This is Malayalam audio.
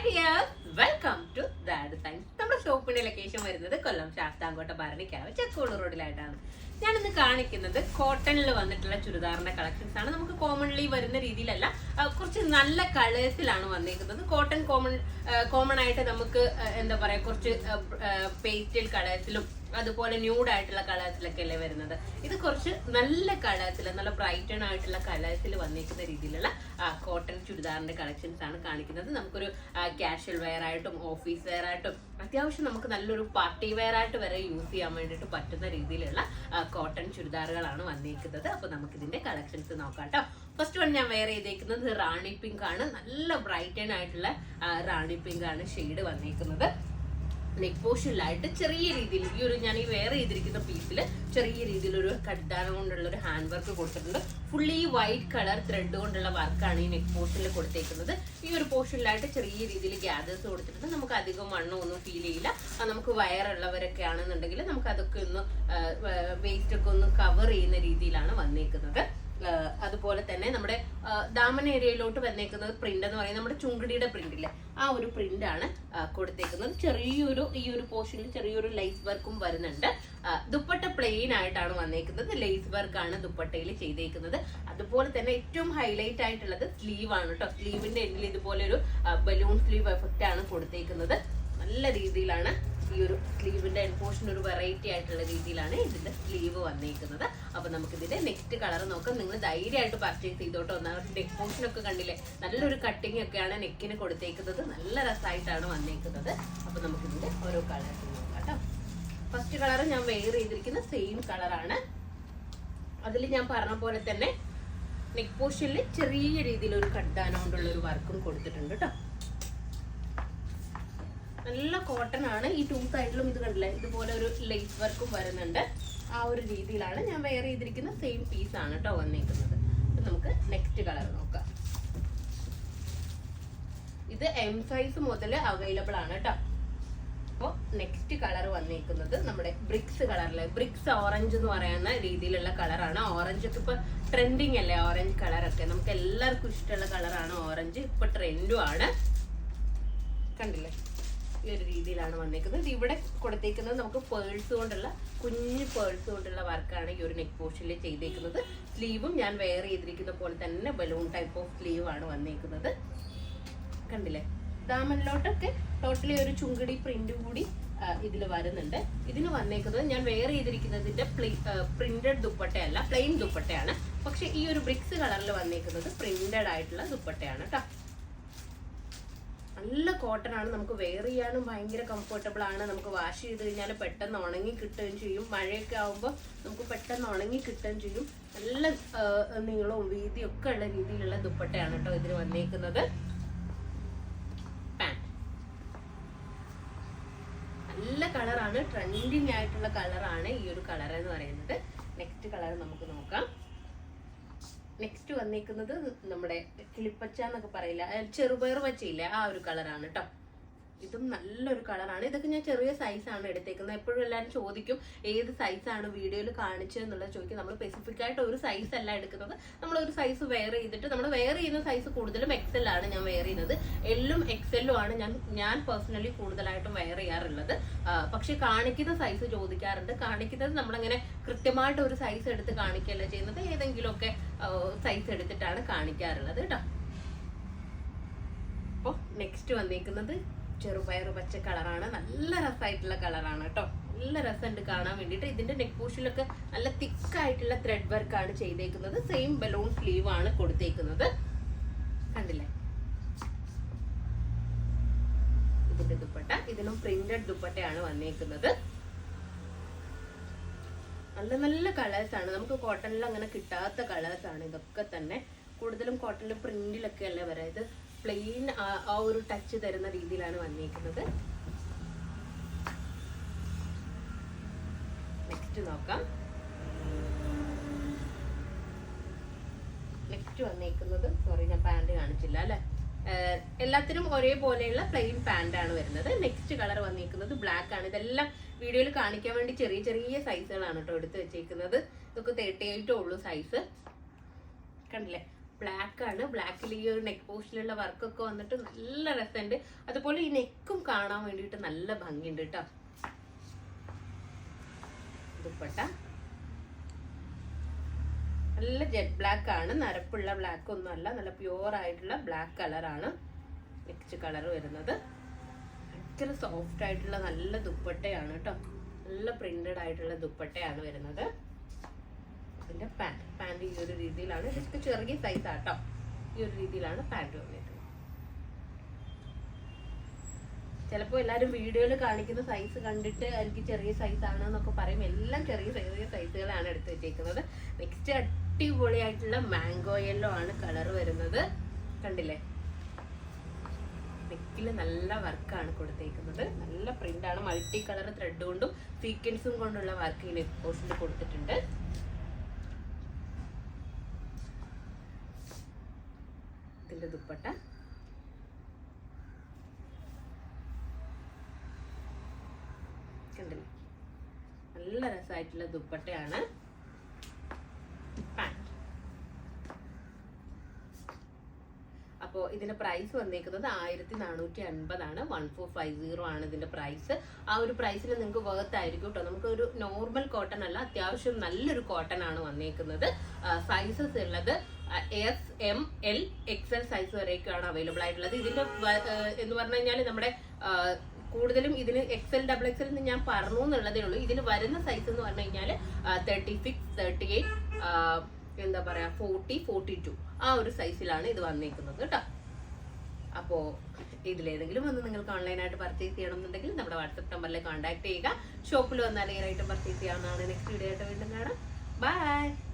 Hi dear, welcome to dad science. നമ്മുടെ ഷോപ്പിന്റെ ലൊക്കേഷൻ വരുന്നത് കൊല്ലം ശാസ്താംകോട്ട ഭരണിക്കാവ് ചെക്കോളൂർ റോഡിലായിട്ടാണ്. ഞാനിന്ന് കാണിക്കുന്നത് കോട്ടണിൽ വന്നിട്ടുള്ള ചുരിദാറിന്റെ കളക്ഷൻസ് ആണ്. നമുക്ക് കോമൺലി വരുന്ന രീതിയിലല്ല, കുറച്ച് നല്ല കളേഴ്സിലാണ് വന്നിരിക്കുന്നത്. കോട്ടൺ കോമൺ ആയിട്ട് നമുക്ക് എന്താ പറയാ, കുറച്ച് പേസ്റ്റൽ കളേഴ്സിലും അതുപോലെ ന്യൂഡ് ആയിട്ടുള്ള കളേഴ്സിലൊക്കെ അല്ലേ വരുന്നത്. ഇത് കുറച്ച് നല്ല കളേഴ്സിൽ, നല്ല ബ്രൈറ്റൺ ആയിട്ടുള്ള കളേഴ്സിൽ വന്നിരിക്കുന്ന രീതിയിലുള്ള കോട്ടൺ ചുരിദാറിന്റെ കളക്ഷൻസ് ആണ് കാണിക്കുന്നത്. നമുക്കൊരു കാഷ്വൽ വെയർ ആയിട്ടും ഓഫീസ് വെയർ ആയിട്ടും അത്യാവശ്യം നമുക്ക് നല്ലൊരു പാർട്ടി വെയർ ആയിട്ട് വരെ യൂസ് ചെയ്യാൻ വേണ്ടിയിട്ട് പറ്റുന്ന രീതിയിലുള്ള കോട്ടൺ ചുരിദാറുകളാണ് വന്നിരിക്കുന്നത്. അപ്പൊ നമുക്ക് ഇതിന്റെ കളക്ഷൻസ് നോക്കാം കേട്ടോ. ഫസ്റ്റ് വൺ ഞാൻ വെയർ ചെയ്തേക്കുന്നത് റാണി പിങ്ക് ആണ്. നല്ല ബ്രൈറ്റൺ ആയിട്ടുള്ള റാണി പിങ്ക് ആണ് ഷെയ്ഡ് വന്നിരിക്കുന്നത്. നെക്ക് പോർഷനിലായിട്ട് ചെറിയ രീതിയിൽ ഞാൻ ഈ വെയർ ചെയ്തിരിക്കുന്ന പീസിൽ ചെറിയ രീതിയിലൊരു കട്ടാനം കൊണ്ടുള്ള ഒരു ഹാൻഡ് വർക്ക് കൊടുത്തിട്ടുണ്ട്. ഫുള്ളി വൈറ്റ് കളർ ത്രെഡ് കൊണ്ടുള്ള വർക്കാണ് ഈ നെക്ക് പോർഷനിൽ കൊടുത്തേക്കുന്നത്. ഈ ഒരു പോർഷനിലായിട്ട് ചെറിയ രീതിയിൽ ഗ്യാദേഴ്സ് കൊടുത്തിട്ടുണ്ട്. നമുക്ക് അധികം വണ്ണമൊന്നും ഫീൽ ചെയ്യില്ല. നമുക്ക് വയറുള്ളവരൊക്കെ ആണെന്നുണ്ടെങ്കിൽ നമുക്ക് അതൊക്കെ ഒന്ന് വേസ്റ്റ് ഒക്കെ ഒന്ന് കവർ ചെയ്യുന്ന രീതിയിലാണ് വന്നേക്കുന്നത്. അതുപോലെ തന്നെ നമ്മുടെ ദാമൻ ഏരിയയിലോട്ട് വന്നേക്കുന്നത് പ്രിന്റ് എന്ന് പറയുന്നത് നമ്മുടെ ചുങ്കടിയുടെ പ്രിന്റില്ലേ, ആ ഒരു പ്രിന്റ് ആണ് കൊടുത്തേക്കുന്നത്. ഈ ഒരു പോർഷനിൽ ചെറിയൊരു ലേസ് വർക്കും വരുന്നുണ്ട്. ദുപ്പട്ട പ്ലെയിൻ ആയിട്ടാണ് വന്നേക്കുന്നത്. ലേസ് വർക്കാണ് ദുപ്പട്ടയിൽ ചെയ്തേക്കുന്നത്. അതുപോലെ തന്നെ ഏറ്റവും ഹൈലൈറ്റ് ആയിട്ടുള്ളത് സ്ലീവ് ആണ് കേട്ടോ. സ്ലീവിന്റെ എൻഡിൽ ഇതുപോലെ ഒരു ബലൂൺ സ്ലീവ് എഫക്റ്റ് ആണ് കൊടുത്തേക്കുന്നത്. നല്ല രീതിയിലാണ് ഈ ഒരു സ്ലീവിന്റെ എൻഡ് പോർഷൻ, ഒരു വെറൈറ്റി ആയിട്ടുള്ള രീതിയിലാണ് ഇതിന്റെ സ്ലീവ് വന്നിരിക്കുന്നത്. അപ്പൊ നമുക്ക് ഇതിന്റെ നെക്സ്റ്റ് കളർ നോക്കാം. നിങ്ങൾ ധൈര്യമായിട്ട് പർച്ചേസ് ചെയ്തോട്ടോ. ഒന്നാമത്തെ നെക്ക് പോർഷൻ ഒക്കെ കണ്ടില്ലേ, നല്ലൊരു കട്ടിങ് ഒക്കെയാണ് നെക്കിന് കൊടുത്തേക്കുന്നത്. നല്ല രസമായിട്ടാണ് വന്നിരിക്കുന്നത്. അപ്പൊ നമുക്ക് ഇതിന്റെ ഓരോ കളേഴ്സ് നോക്കാം കേട്ടോ. ഫസ്റ്റ് കളർ ഞാൻ വെയർ ചെയ്തിരിക്കുന്ന സെയിം കളറാണ്. അതിൽ ഞാൻ പറഞ്ഞ പോലെ തന്നെ നെക്ക് പോർഷനിൽ ചെറിയ രീതിയിൽ ഒരു കട്ടാനം കൊണ്ടുള്ള ഒരു വർക്കും കൊടുത്തിട്ടുണ്ട് കേട്ടോ. നല്ല കോട്ടൺ ആണ്. ഈ ടൂ സൈഡിലും ഇത് കണ്ടില്ലേ, ഇതുപോലെ ഒരു ലേസ് വർക്കും വരുന്നുണ്ട്. ആ ഒരു രീതിയിലാണ് ഞാൻ വെയർ ചെയ്തിരിക്കുന്ന സെയിം പീസ് ആണ് കേട്ടോ വന്നിരിക്കുന്നത്. അപ്പൊ നമുക്ക് നെക്സ്റ്റ് കളർ നോക്കാം. ഇത് എം സൈസ് മുതൽ അവൈലബിൾ ആണ് കേട്ടോ. അപ്പോൾ നെക്സ്റ്റ് കളർ വന്നിരിക്കുന്നത് നമ്മുടെ ബ്രിക്സ് കളറിലെ ബ്രിക്സ് ഓറഞ്ച് എന്ന് പറയുന്ന രീതിയിലുള്ള കളറാണ്. ഓറഞ്ച് ഒക്കെ ഇപ്പൊ ട്രെൻഡിങ് അല്ലേ, ഓറഞ്ച് കളറൊക്കെ നമുക്ക് എല്ലാവർക്കും ഇഷ്ടമുള്ള കളറാണ് ഓറഞ്ച്. ഇപ്പൊ ട്രെൻഡും ആണ്. കണ്ടില്ലേ, ഈ ഒരു രീതിയിലാണ് വന്നേക്കുന്നത്. ഇവിടെ കൊടുത്തേക്കുന്നത് നമുക്ക് പേഴ്സ് കൊണ്ടുള്ള കുഞ്ഞു പേഴ്സ് കൊണ്ടുള്ള വർക്കാണ് ഈ ഒരു നെക്ക് പോർഷനിൽ ചെയ്തേക്കുന്നത്. സ്ലീവും ഞാൻ വെയർ ചെയ്തിരിക്കുന്ന പോലെ തന്നെ ബലൂൺ ടൈപ്പ് ഓഫ് സ്ലീവ് ആണ് വന്നേക്കുന്നത്. കണ്ടില്ലേ, ദാമനിലോട്ടൊക്കെ ടോട്ടലി ഒരു ചുങ്കടി പ്രിന്റ് കൂടി ഇതിൽ വരുന്നുണ്ട്. ഇതിന് വന്നേക്കുന്നത് ഞാൻ വെയർ ചെയ്തിരിക്കുന്നതിന്റെ പ്രിന്റഡ് ദുപ്പട്ടയല്ല, പ്ലെയിൻ ദുപ്പട്ടയാണ്. പക്ഷെ ഈ ഒരു ബ്രിക്സ് കളറിൽ വന്നേക്കുന്നത് പ്രിന്റഡ് ആയിട്ടുള്ള ദുപ്പട്ടയാണ് കേട്ടോ. നല്ല കോട്ടൺ ആണ്. നമുക്ക് വെയർ ചെയ്യാനും ഭയങ്കര കംഫർട്ടബിൾ ആണ്. നമുക്ക് വാഷ് ചെയ്ത് കഴിഞ്ഞാൽ പെട്ടെന്ന് ഉണങ്ങി കിട്ടുകയും ചെയ്യും. മഴയൊക്കെ ആകുമ്പോൾ നമുക്ക് പെട്ടെന്ന് ഉണങ്ങി കിട്ടുകയും ചെയ്യും. നല്ല നീളവും വീതിയും ഒക്കെ ഉള്ള രീതിയിലുള്ള ദുപ്പട്ടയാണ് കേട്ടോ ഇതിന് വന്നേക്കുന്നത്. പാന്റ് നല്ല കളറാണ്, ട്രെൻഡിങ് ആയിട്ടുള്ള കളറാണ് ഈ ഒരു കളർ എന്ന് പറയുന്നത്. നെക്സ്റ്റ് കളർ നമുക്ക് നോക്കാം. നെക്സ്റ്റ് വന്നിരിക്കുന്നത് നമ്മുടെ കിളിപ്പച്ച എന്നൊക്കെ പറയില്ല, ചെറുപയർ പച്ചയില്ലേ, ആ ഒരു കളറാണ് കേട്ടോ. ഇതും നല്ലൊരു കളറാണ്. ഇതൊക്കെ ഞാൻ ചെറിയ സൈസാണ് എടുത്തേക്കുന്നത്. എപ്പോഴും എല്ലാവരും ചോദിക്കും ഏത് സൈസാണ് വീഡിയോയിൽ കാണിച്ചതെന്നുള്ളത് ചോദിക്കും. നമ്മൾ സ്പെസിഫിക് ആയിട്ട് ഒരു സൈസ് അല്ല എടുക്കുന്നത്. നമ്മൾ ഒരു സൈസ് വെയർ ചെയ്തിട്ട് നമ്മൾ വെയർ ചെയ്യുന്ന സൈസ് കൂടുതലും എക്സൽ ആണ് ഞാൻ വെയർ ചെയ്യുന്നത്. എല്ലും എക്സലും ആണ് ഞാൻ പേഴ്സണലി കൂടുതലായിട്ടും വെയർ ചെയ്യാറുള്ളത്. പക്ഷെ കാണിക്കുന്ന സൈസ് ചോദിക്കാറുണ്ട്. കാണിക്കുന്നത് നമ്മളങ്ങനെ കൃത്യമായിട്ട് ഒരു സൈസ് എടുത്ത് കാണിക്കുകയല്ല ചെയ്യുന്നത്. ഏതെങ്കിലുമൊക്കെ സൈസ് എടുത്തിട്ടാണ് കാണിക്കാറുള്ളത് കേട്ടോ. അപ്പോൾ നെക്സ്റ്റ് വന്നിരിക്കുന്നത് ചെറുപയർ പച്ച കളറാണ്. നല്ല രസമായിട്ടുള്ള കളറാണ് കേട്ടോ. നല്ല രസമുണ്ട് കാണാൻ വേണ്ടിയിട്ട്. ഇതിന്റെ നെക്ക് പോർഷനിലൊക്കെ നല്ല തിക്കായിട്ടുള്ള ത്രെഡ് വർക്കാണ് ചെയ്തേക്കുന്നത്. സെയിം ബലൂൺ സ്ലീവ് ആണ് കൊടുത്തേക്കുന്നത്. കണ്ടില്ലേ, ഇതിന്റെ ദുപ്പട്ട, ഇതിനും പ്രിന്റഡ് ദുപ്പട്ടയാണ് വന്നേക്കുന്നത്. നല്ല നല്ല കളേഴ്സ് ആണ്. നമുക്ക് കോട്ടണിൽ അങ്ങനെ കിട്ടാത്ത കളേഴ്സ് ആണ് ഇതൊക്കെ തന്നെ. കൂടുതലും കോട്ടണിൽ പ്രിന്റിലൊക്കെ അല്ലേ വരാം. ഇത് പ്ലെയിൻ ആ ഒരു ടച്ച് തരുന്ന രീതിയിലാണ് വന്നിരിക്കുന്നത്. നെക്സ്റ്റ് നോക്കാം. നെക്സ്റ്റ് വന്നിരിക്കുന്നത്, സോറി ഞാൻ പാന്റ് കാണിച്ചില്ല അല്ലെ, എല്ലാത്തിനും ഒരേപോലെയുള്ള പ്ലെയിൻ പാന്റ് ആണ് വരുന്നത്. നെക്സ്റ്റ് കളർ വന്നിരിക്കുന്നത് ബ്ലാക്ക് ആണ്. ഇതെല്ലാം വീഡിയോയിൽ കാണിക്കാൻ വേണ്ടി ചെറിയ ചെറിയ സൈസുകളാണ് കേട്ടോ എടുത്ത് വെച്ചേക്കുന്നത്. ഇതൊക്കെ 38 ഉള്ളൂ സൈസ്. കണ്ടില്ലേ, ബ്ലാക്ക് ആണ്. ബ്ലാക്കിൽ ഈ ഒരു നെക്ക് പോസ്റ്റിലുള്ള വർക്കൊക്കെ വന്നിട്ട് നല്ല രസമുണ്ട്. അതുപോലെ ഈ നെക്കും കാണാൻ വേണ്ടിയിട്ട് നല്ല ഭംഗിയുണ്ട് കേട്ടോ. ദുപ്പട്ട നല്ല ജെറ്റ് ബ്ലാക്ക് ആണ്, നരപ്പുള്ള ബ്ലാക്ക് ഒന്നും അല്ല, നല്ല പ്യുവർ ആയിട്ടുള്ള ബ്ലാക്ക് കളറാണ് നെക്സ്റ്റ് കളർ വരുന്നത്. ഭയങ്കര സോഫ്റ്റ് ആയിട്ടുള്ള നല്ല ദുപ്പട്ടയാണ് കേട്ടോ. നല്ല പ്രിന്റഡ് ആയിട്ടുള്ള ദുപ്പട്ടയാണ് വരുന്നത്. അതിന്റെ പാന്റ് ഈ ഒരു രീതിയിലാണ്. ജസ്റ്റ് ചെറിയ സൈസ് ആട്ടോ. ഈ ഒരു രീതിയിലാണ് പാന്റ് വന്നിട്ടുള്ളത്. ചിലപ്പോൾ എല്ലാവരും വീഡിയോയിൽ കാണിക്കുന്ന സൈസ് കണ്ടിട്ട് എനിക്ക് ചെറിയ സൈസ് ആണ് എന്നൊക്കെ പറയും. എല്ലാം ചെറിയ ചെറിയ സൈസുകളാണ് എടുത്ത് വെച്ചേക്കുന്നത്. നെക്സ്റ്റ് അടിപൊളിയായിട്ടുള്ള മാംഗോ യെല്ലോ ആണ് കളർ വരുന്നത്. കണ്ടില്ലേ, നെക്കില് നല്ല വർക്കാണ് കൊടുത്തേക്കുന്നത്. നല്ല പ്രിന്റ് ആണ്. മൾട്ടി കളർ ത്രെഡ് കൊണ്ടും സീക്വൻസും കൊണ്ടുള്ള വർക്ക് ഈ നെക്ക് പോസ്റ്റിൽ കൊടുത്തിട്ടുണ്ട്. ഇതിന്റെ ദുപ്പട്ട കണ്ടില്ലേ, നല്ല രസമായിട്ടുള്ള ദുപ്പട്ടയാണ്. പാന്റ്. അപ്പോൾ ഇതിന്റെ പ്രൈസ് വന്നേക്കുന്നത് 1450 ആണ്. 1450 ആണ് ഇതിന്റെ പ്രൈസ്. ആ ഒരു പ്രൈസിൽ നിങ്ങൾക്ക് വർത്ത് ആയിരിക്കും കേട്ടോ. നമുക്കൊരു നോർമൽ കോട്ടൺ അല്ല, അത്യാവശ്യം നല്ലൊരു കോട്ടൺ ആണ് വന്നേക്കുന്നത്. സൈസസ് ഉള്ളത് SML XL സൈസ് വരെയൊക്കെയാണ് അവൈലബിൾ ആയിട്ടുള്ളത്. ഇതിന്റെ എന്ന് പറഞ്ഞു കഴിഞ്ഞാൽ നമ്മുടെ കൂടുതലും ഇതിന് XL XXL എന്ന് ഞാൻ പറഞ്ഞു എന്നുള്ളതേ ഉള്ളൂ. ഇതിൽ വരുന്ന സൈസ് എന്ന് പറഞ്ഞു കഴിഞ്ഞാൽ 36, 38, എന്താ പറയാ 40, 42 ആ ഒരു സൈസിലാണ് ഇത് വന്നേക്കുന്നത് കേട്ടോ. അപ്പോൾ ഇതിലേതെങ്കിലും ഒന്ന് നിങ്ങൾക്ക് ഓൺലൈനായിട്ട് പർച്ചേസ് ചെയ്യണമെന്നുണ്ടെങ്കിൽ നമ്മുടെ വാട്സപ്പ് നമ്പറിൽ കോൺടാക്ട് ചെയ്യുക. ഷോപ്പിൽ വന്നാൽ ഏറായിട്ട് പർച്ചേസ് ചെയ്യാവുന്നതാണ്. നെക്സ്റ്റ് വീഡിയോ ആയിട്ട് വീണ്ടും കാണാം. ബൈ.